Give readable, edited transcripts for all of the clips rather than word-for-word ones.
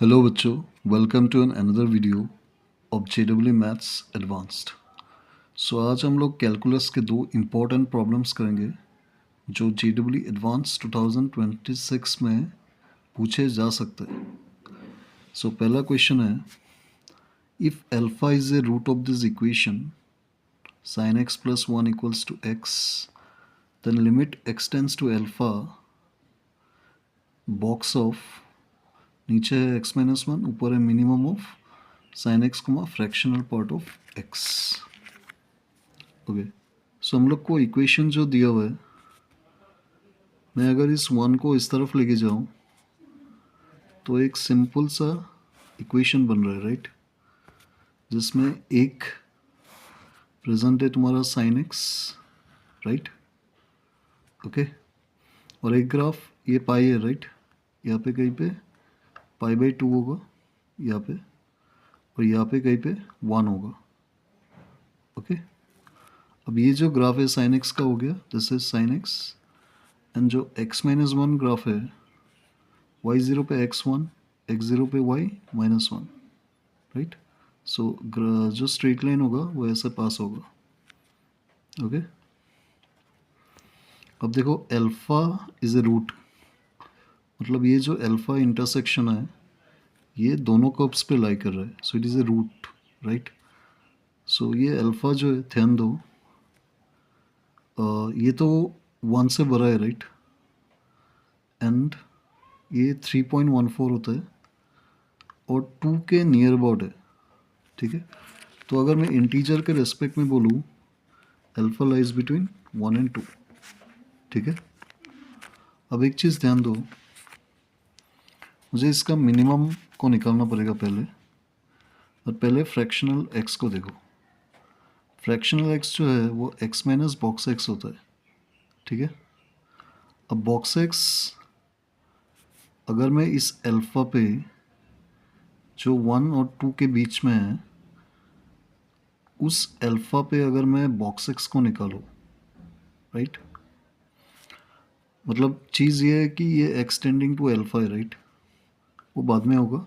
Hello बच्चों, welcome to an another video of JEE maths advanced. So आज हम लोग कैलकुलस के दो इम्पॉर्टेंट प्रॉब्लम्स करेंगे जो JEE एडवांस 2026 में पूछे जा सकते हैं। सो पहला क्वेश्चन है, if alpha is a root of this equation sin x plus 1 equals to x, then limit x tends to alpha box of, नीचे है x minus 1, ऊपर है minimum of sin x comma fractional part of x। Okay, so हम लोग को equation जो दिया हुआ है, मैं अगर इस वन को इस तरफ लेके जाऊँ तो एक सिंपल सा इक्वेशन बन रहा है, राइट, जिसमें एक प्रेजेंट है तुम्हारा sin x, राइट, ओके, और एक ग्राफ ये पाई है, राइट, यहाँ पे कहीं पे पाई/2 होगा यहाँ पे, और यहाँ पे कहीं पे 1 होगा। ओके, अब ये जो ग्राफ है sin x का हो गया, this is sin x, and जो x-1 ग्राफ है y0 पे x1, x0 पे y-1, राइट। सो जो स्ट्रेट लाइन होगा वो ऐसे पास होगा। ओके, अब देखो अल्फा इज ए रूट, मतलब ये जो अल्फा इंटरसेक्शन है ये दोनों कर्व्स पे लाई कर रहा है, so it is a root, right. So ये अल्फा जो है, ध्यान दो, ये तो 1 से बड़ा है, राइट, एंड ये 3.14 होता है और 2 के नियर अबाउट है, ठीक है। तो अगर मैं इंटीजर के रेस्पेक्ट में बोलूँ, अल्फा लाइज बिटवीन 1 एंड 2, ठीक है। अब एक चीज़ ध्यान दो, मुझे इसका मिनिमम को निकालना पड़ेगा पहले, और पहले फ्रैक्शनल एक्स को देखो। फ्रैक्शनल एक्स जो है वो एक्स माइनस बॉक्स एक्स होता है, ठीक है। अब बॉक्स एक्स अगर मैं इस अल्फा पे जो 1 और 2 के बीच में है, उस अल्फा पे अगर मैं बॉक्स एक्स को निकालूँ, राइट, मतलब चीज़ ये है कि ये एक्सटेंडिंग टू अल्फा है, राइट, वो बाद में होगा,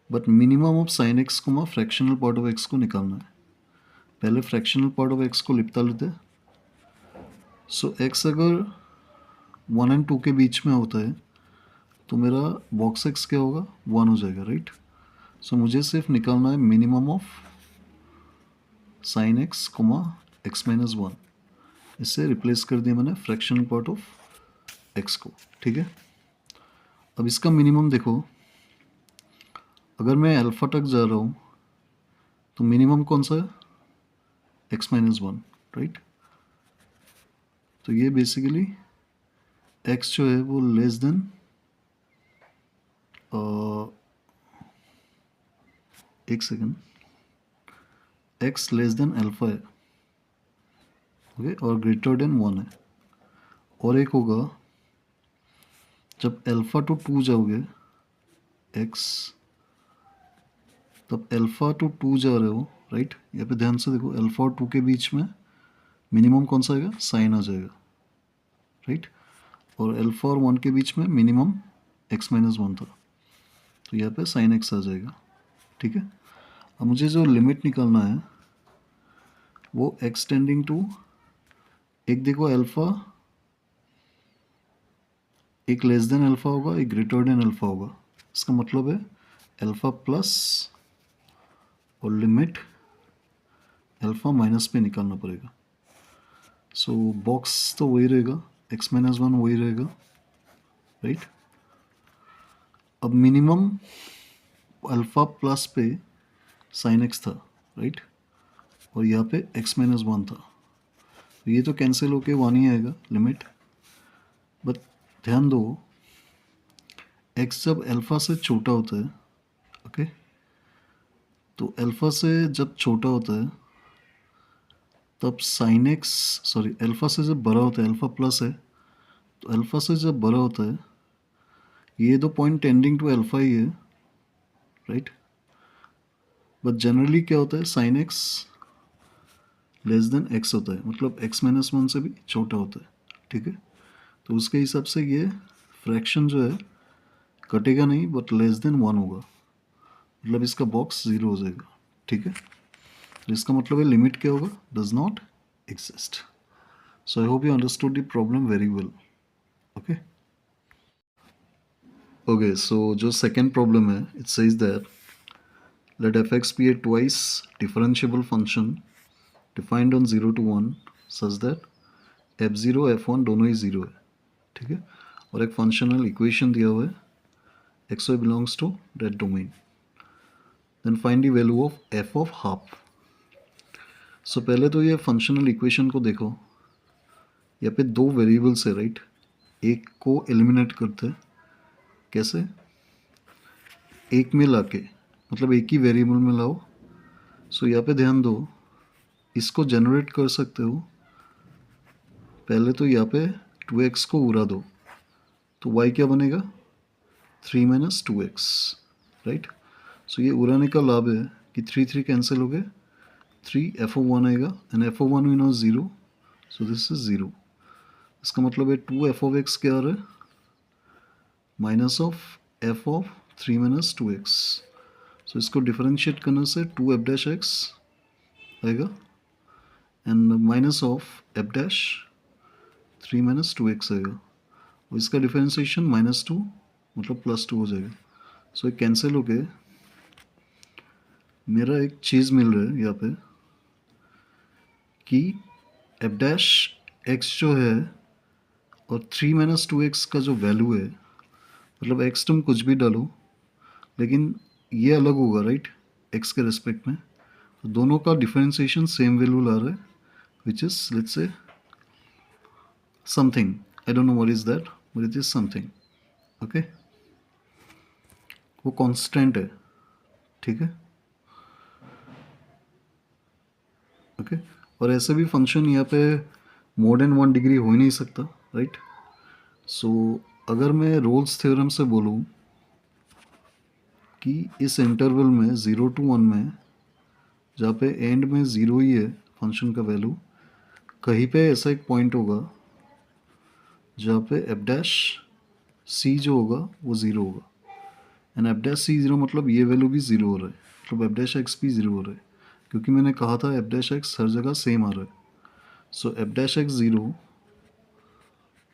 but minimum of sine x को फ्रैक्शनल पार्ट ऑफ एक्स को निकालना है। पहले फ्रैक्शनल पार्ट ऑफ एक्स को लिपटा लेते हैं। सो एक्स अगर 1 एंड 2 के बीच में होता है तो मेरा बॉक्स एक्स क्या होगा, 1 हो जाएगा, राइट। सो मुझे सिर्फ निकालना है minimum of sine x comma x-1, इससे रिप्लेस कर दिया मैंने फ्रैक्शनल पार्ट ऑफ एक्स को, ठीक है। अब इसका मिनिमम देखो, अगर मैं अल्फा तक जा रहा हूँ तो मिनिमम कौन सा है, x-1, राइट। तो ये बेसिकली x जो है वो लेस देन एक second, x less than alpha है, ओके, और ग्रेटर देन 1 है। और एक होगा जब अल्फा टू 2 जाओगे x, तब अल्फा टू 2 जा रहे हो, राइट, यहाँ पे ध्यान से देखो, अल्फा और 2 के बीच में मिनिमम कौन सा आएगा, साइन आ जाएगा, राइट, और अल्फा और 1 के बीच में मिनिमम x-1 था, तो यहाँ पे साइन x आ जाएगा, ठीक है। अब मुझे जो लिमिट निकालना है वो एक्सटेंडिंग टू, एक देखो अल्फा, एक लेस देन अल्फा होगा, एक ग्रेटर देन अल्फा होगा, इसका मतलब है अल्फा प्लस और लिमिट अल्फा माइनस पे निकालना पड़ेगा। सो बॉक्स तो वही रहेगा, x-1 वही रहेगा, राइट। अब मिनिमम अल्फा प्लस पे साइन एक्स था, राइट, और यहाँ पे x-1 था, तो ये तो कैंसिल होके 1 ही आएगा लिमिट। बट ध्यान दो, x जब अल्फा से छोटा होता है, ओके, तो अल्फा से जब छोटा होता है तब साइन एक्स, सॉरी, अल्फा से जब बड़ा होता है, अल्फा प्लस है, तो अल्फा से जब बड़ा होता है ये दो पॉइंट टेंडिंग टू अल्फा ही है, राइट। बट जनरली क्या होता है, sine x less than x होता है, मतलब x-1 से भी छोटा होता है, ठीक है। तो उसके हिसाब से ये फ्रैक्शन जो है कटेगा नहीं, बट लेस देन 1 होगा, मतलब इसका बॉक्स ज़ीरो हो जाएगा, ठीक है। तो इसका मतलब है लिमिट क्या होगा, does not exist. So I hope you understood the problem very well. Okay okay, so जो सेकेंड प्रॉब्लम है, it says that let f(x) be a twice differentiable function defined on 0 to 1 such that f0 f1 दोनों ही 0 है, ठीक है। और एक functional equation दिया हुआ है xy belongs to that domain, then find the value of f of half। सो पहले तो ये फंक्शनल इक्वेशन को देखो, यहाँ पे दो वेरिएबल्स है राइट, एक को एलिमिनेट करते हैं कैसे, एक में लाके, मतलब एक ही वेरिएबल में लाओ। सो यहाँ पे ध्यान दो, इसको जनरेट कर सकते हो, पहले तो यहाँ पे 2x को उड़ा दो, तो y क्या बनेगा, 3 माइनस 2x, राइट। सो ये उड़ाने का लाभ है कि 3 3 कैंसिल हो गए, 3 f(1) आएगा, and f(1) we know 0, so this is 0। इसका मतलब है 2 f(x) क्या आ रहा है, minus of f of 3 minus 2x। सो इसको डिफरेंशिएट करने से 2 f डैश x आएगा, and minus of f dash 3 minus 2x आएगा, और इसका डिफरेंशिएशन -2 मतलब +2 हो जाएगा। सो ये कैंसिल हो गए, मेरा एक चीज़ मिल रहा है यहाँ पे कि f डैश x जो है और 3 माइनस 2x का जो वैल्यू है, मतलब x तुम कुछ भी डालो लेकिन ये अलग होगा राइट, x के रिस्पेक्ट में, तो दोनों का डिफरेंशिएशन सेम वैल्यू ला रहा है, which is let's say something, I don't know what is that, but it is something. Okay, वो कांस्टेंट है, ठीक है। ओके, और ऐसे भी फंक्शन यहाँ पे मोर देन 1 डिग्री हो ही नहीं सकता राइट। सो अगर मैं रोल्स थ्योरम से बोलूँ कि इस इंटरवल में 0 to 1 में, जहाँ पे एंड में 0 ही है फंक्शन का वैल्यू, कहीं पे ऐसा एक पॉइंट होगा जहाँ पे एफ डैश सी जो होगा वो 0 होगा, एंड एफ डैश सी 0 मतलब ये वैल्यू भी 0 हो रहा है, मतलब एफ डैश एक्स भी 0 हो रहा है, क्योंकि मैंने कहा था एफ डैश एक्स हर जगह सेम आ रहा है। सो एफ डैश एक्स 0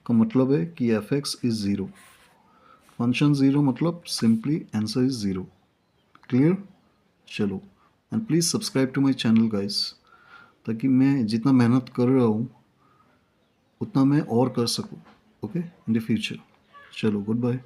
का मतलब है कि एफ एक्स इज 0, फंक्शन 0 मतलब सिंपली आंसर इज 0। क्लियर, चलो, and please subscribe to my channel guys, ताकि मैं जितना मेहनत कर रहा हूँ उतना मैं और कर सकूँ, ओके, इन द फ्यूचर। चलो, गुड बाय।